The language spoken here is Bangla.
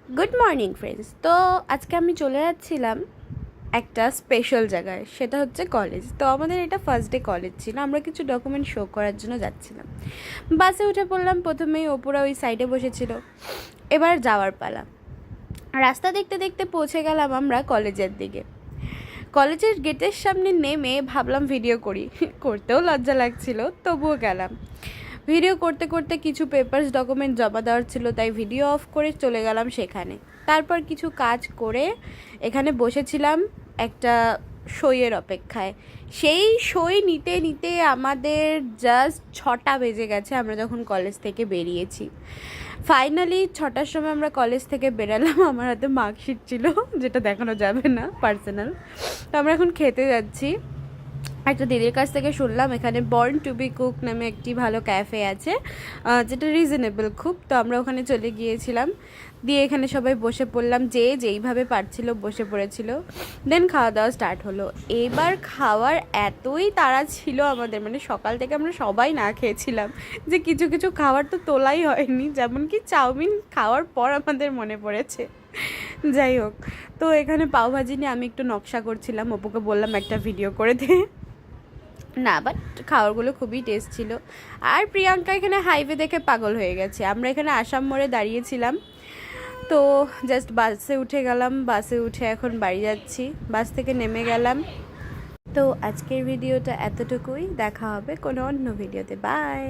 Good morning friends. তো আজকে আমি চলে যাচ্ছিলাম একটা স্পেশাল জায়গায়, সেটা হচ্ছে কলেজ। তো আমাদের এটা ফার্স্ট ডে কলেজ ছিল, আমরা কিছু ডকুমেন্ট শো করার জন্য যাচ্ছিলাম। বাসে উঠে পড়লাম, প্রথমেই ওপরা ওই সাইডে বসেছিল। এবার যাওয়ার পালা। রাস্তা দেখতে দেখতে পৌঁছে গেলাম আমরা কলেজের দিকে। কলেজের গেটের সামনে নেমে ভাবলাম ভিডিও করি, করতেও লজ্জা লাগছিল, তবুও গেলাম। ভিডিও করতে করতে কিছু পেপারস ডকুমেন্ট জমা দেওয়ার ছিল, তাই ভিডিও অফ করে চলে গেলাম সেখানে। তারপর কিছু কাজ করে এখানে বসেছিলাম একটা সইয়ের অপেক্ষায়। সেই সই নিতে নিতে আমাদের জাস্ট 6টা বেজে গেছে আমরা যখন কলেজ থেকে বেরিয়েছি। ফাইনালি 6টার সময় আমরা কলেজ থেকে বেরালাম। আমার হাতে মার্কশিট ছিল, যেটা দেখানো যাবে না, পার্সোনাল। তো আমরা এখন খেতে যাচ্ছি। একটা দিদির কাছ থেকে শুনলাম এখানে বর্ন টু বি কুক নামে একটি ভালো ক্যাফে আছে, যেটা রিজনেবল খুব। তো আমরা ওখানে চলে গিয়েছিলাম, দিয়ে এখানে সবাই বসে পড়লাম, যে যেইভাবে পারছিল বসে পড়েছিল। দেন খাওয়া দাওয়া স্টার্ট হলো। এবার খাওয়ার এতই তাড়া ছিল আমাদের, মানে সকাল থেকে আমরা সবাই না খেয়েছিলাম, যে কিছু কিছু খাবার তো তোলাই হয়নি, যেমন কি চাউমিন খাওয়ার পর আমাদের মনে পড়েছে। যাই হোক, তো এখানে পাওভাজি নিয়ে আমি একটু নকশা করছিলাম, অপুকে বললাম একটা ভিডিও করে দে। না, বাট খাবারগুলো খুবই টেস্ট ছিল। আর প্রিয়াঙ্কা এখানে হাইওয়ে দেখে পাগল হয়ে গেছে। আমরা এখানে আসাম মোড়ে দাঁড়িয়েছিলাম, তো জাস্ট বাসে উঠে গেলাম। বাসে উঠে এখন বাড়ি যাচ্ছি, বাস থেকে নেমে গেলাম। তো আজকের ভিডিওটা এতটুকুই, দেখা হবে কোনো অন্য ভিডিওতে। বাই।